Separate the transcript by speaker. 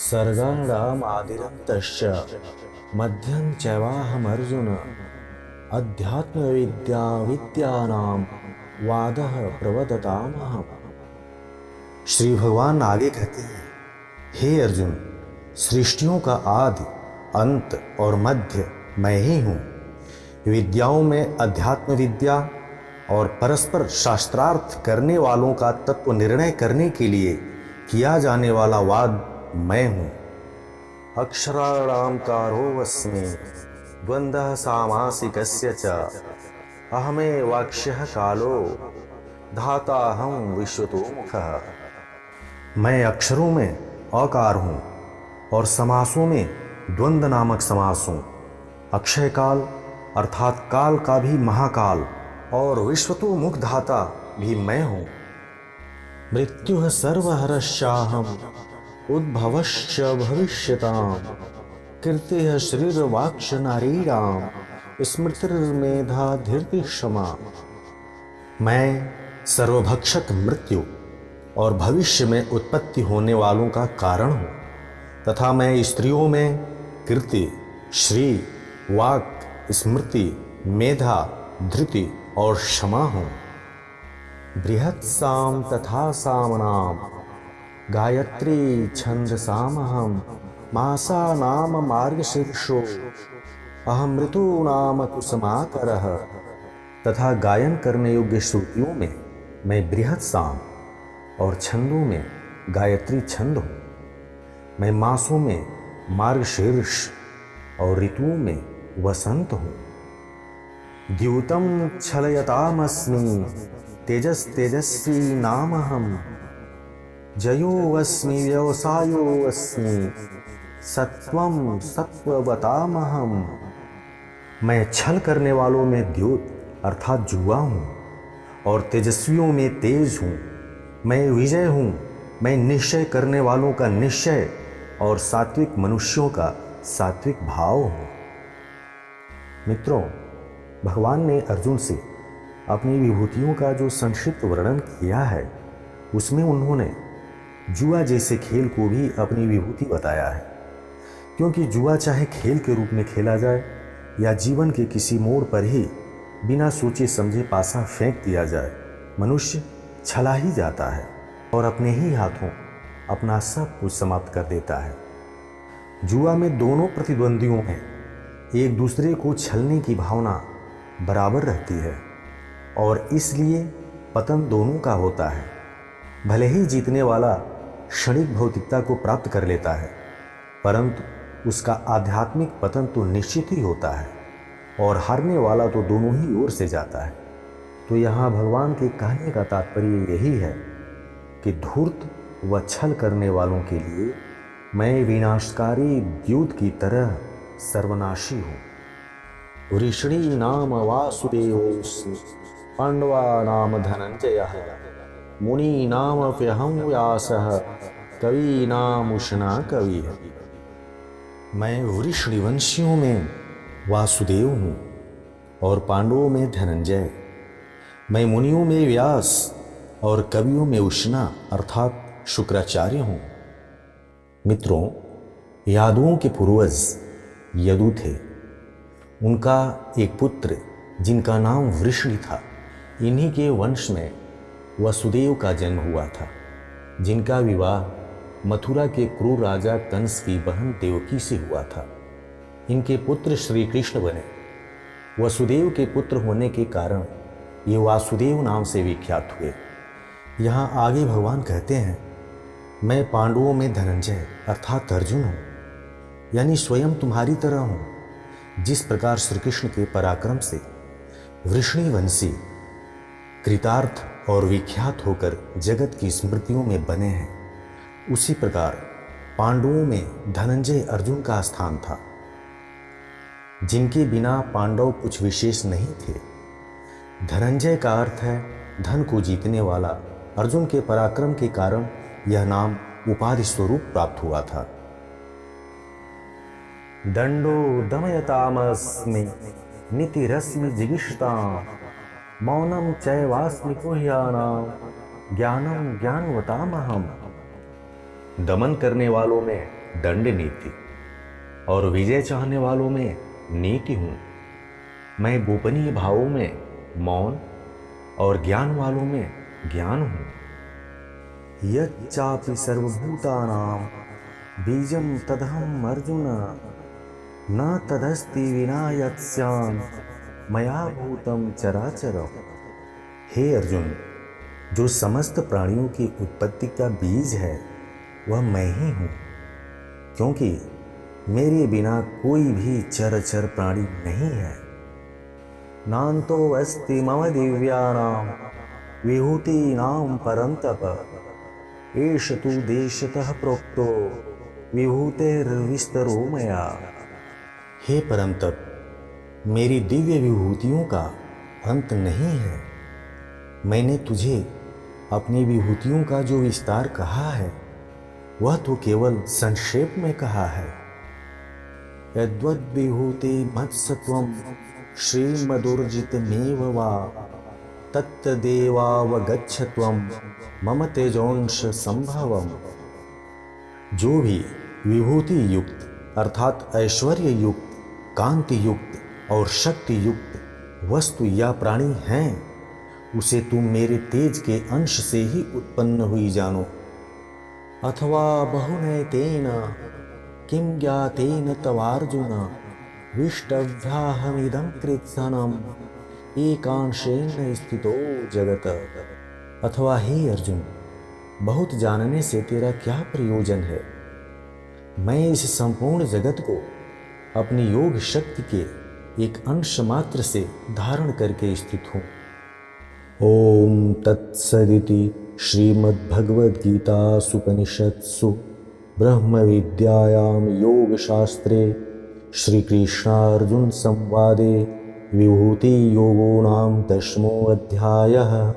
Speaker 1: सर्गाणामादिरन्तश्च मध्यं चैवाहमर्जुन अध्यात्मविद्यानां वादः प्रवदतामहम्। श्री भगवान आगे कहते हैं, हे अर्जुन, सृष्टियों का आदि, अंत और मध्य मैं ही हूँ। विद्याओं में अध्यात्म विद्या और परस्पर शास्त्रार्थ करने वालों का तत्व निर्णय करने के लिए किया जाने वाला वाद मैं हूँ। अक्षराणां कारोऽस्मि द्वन्द्वः सामासिकस्य च अहमेवाक्ष्यः कालो धाताहं विश्वतो मुखः। मैं अक्षरों में अकार हूँ और समासों में द्वंद्व नामक समास हूँ। अक्षय काल अर्थात काल का भी महाकाल और विश्वतो मुख धाता भी मैं हूँ। मृत्युः सर्वहरश्चाहम् उद्भवश्च भविष्यताम् कीर्तिः शरीरवाक्श नारीणाम् स्मृतिर्मेधा धीर्ति क्षमा। मैं सर्वभक्षक मृत्यु और भविष्य में उत्पत्ति होने वालों का कारण हूँ तथा मैं स्त्रियों में कीर्ति, श्री, वाक, स्मृति, मेधा, धृति और क्षमा हूँ। बृहत्साम तथा सामनाम गायत्री छंदसामहम मासा नाम मार्गशीर्षो अहम ऋतु नाम कुसुमाकरः। तथा गायन करने योग्य श्रुतियों में मैं बृहत साम और छंदों में गायत्री छंद हूँ। मैं मासों में मार्गशीर्ष और ऋतुओं में वसंत हूँ। द्यूतं छलयतामस्मि तेजस्वी नामहम् जयोऽस्मि व्यवसायोऽस्मि सत्वं सत्ववतामहम्। मैं छल करने वालों में द्यूत अर्थात जुआ हूँ और तेजस्वियों में तेज हूँ। मैं विजय हूँ, मैं निश्चय करने वालों का निश्चय और सात्विक मनुष्यों का सात्विक भाव हूँ। मित्रों, भगवान ने अर्जुन से अपनी विभूतियों का जो संक्षिप्त वर्णन किया है उसमें उन्होंने जुआ जैसे खेल को भी अपनी विभूति बताया है। क्योंकि जुआ चाहे खेल के रूप में खेला जाए या जीवन के किसी मोड़ पर ही बिना सोचे समझे पासा फेंक दिया जाए, मनुष्य छला ही जाता है और अपने ही हाथों अपना सब कुछ समाप्त कर देता है। जुआ में दोनों प्रतिद्वंदियों में एक दूसरे को छलने की भावना बराबर रहती है और इसलिए पतन दोनों का होता है। भले ही जीतने वाला क्षणिक भौतिकता को प्राप्त कर लेता है, परंतु उसका आध्यात्मिक पतन तो निश्चित ही होता है और हारने वाला तो दोनों ही ओर से जाता है। तो यहाँ भगवान के कहने का तात्पर्य यही है कि धूर्त व छल करने वालों के लिए मैं विनाशकारी द्यूत की तरह सर्वनाशी हूँ। वृषणी नाम वासुदेवोऽस्मि पांडवा नाम धनंजयः मुनि नाम प्यहं व्यासः कवि नाम उष्णा कवि। मैं वृषणिवंशियों में वासुदेव हूँ और पांडवों में धनंजय। मैं मुनियों में व्यास और कवियों में उष्णा अर्थात शुक्राचार्य हूँ। मित्रों, यादवों के पूर्वज यदु थे। उनका एक पुत्र जिनका नाम वृषणी था, इन्हीं के वंश में वसुदेव का जन्म हुआ था, जिनका विवाह मथुरा के क्रूर राजा कंस की बहन देवकी से हुआ था। इनके पुत्र श्री कृष्ण बने। वसुदेव के पुत्र होने के कारण ये वासुदेव नाम से विख्यात हुए। यहाँ आगे भगवान कहते हैं, मैं पांडवों में धनंजय अर्थात अर्जुन हूँ, यानी स्वयं तुम्हारी तरह हूँ। जिस प्रकार श्री कृष्ण के पराक्रम से वृषणिवंशी कृतार्थ और विख्यात होकर जगत की स्मृतियों में बने हैं, उसी प्रकार पांडवों में धनंजय अर्जुन का स्थान था, जिनके बिना पांडव कुछ विशेष नहीं थे। धनंजय का अर्थ है धन को जीतने वाला। अर्जुन के पराक्रम के कारण यह नाम उपाधि स्वरूप प्राप्त हुआ था। दंडो दमयतामस्मि नीतिरस्मि जिगीषताम् मौनम चैवास्मि गुह्यानां ज्ञानम ज्ञानवतामहम्। दमन करने वालों में दंड नीति और विजय चाहने वालों में नीति हूँ। मैं गोपनीय भावों में मौन और ज्ञान वालों में ज्ञान हूँ। यच्चापि सर्वभूतानां बीजं तदहम् अर्जुन न तदस्ति विना यत्स्याम् मया भूतं चराचरम्। हे अर्जुन, जो समस्त प्राणियों की उत्पत्ति का बीज है वह मैं ही हूँ, क्योंकि मेरे बिना कोई भी चरचर प्राणी नहीं है। नान्तो अस्ति मम दिव्यानां विभूतीनां परन्तप एष तु देशतः प्रोक्तो विभूतेर्विस्तरो मया। हे परमतप, मेरी दिव्य विभूतियों का अंत नहीं है। मैंने तुझे अपनी विभूतियों का जो विस्तार कहा है वह तो केवल संक्षेप में कहा है। यद्वद्विभूति मत्सत्वं श्रीमदुर्जितमेव वा तत्तदेवावगच्छत्वं मम तेजोंश संभवम्। जो भी विभूति युक्त अर्थात ऐश्वर्य युक्त, कांति युक्त और शक्ति युक्त वस्तु या प्राणी हैं, उसे तुम मेरे तेज के अंश से ही उत्पन्न हुई जानो। अथवा बहुनैतेन किं ज्ञातेन तवार्जुन विष्टभ्याहमिदं कृत्स्नम् एकांशेन स्थितो जगत। अथवा हे अर्जुन, बहुत जानने से तेरा क्या प्रयोजन है? मैं इस संपूर्ण जगत को अपनी योग शक्ति के एक अंश मात्र से धारण करके स्थित हूँ। ओम तत्सदिति श्रीमद्भगवद्गीतासूपनिषत्सु ब्रह्म विद्यायां योगशास्त्रे श्रीकृष्णार्जुन संवादे विभूति योगो नाम 10मोऽध्यायः।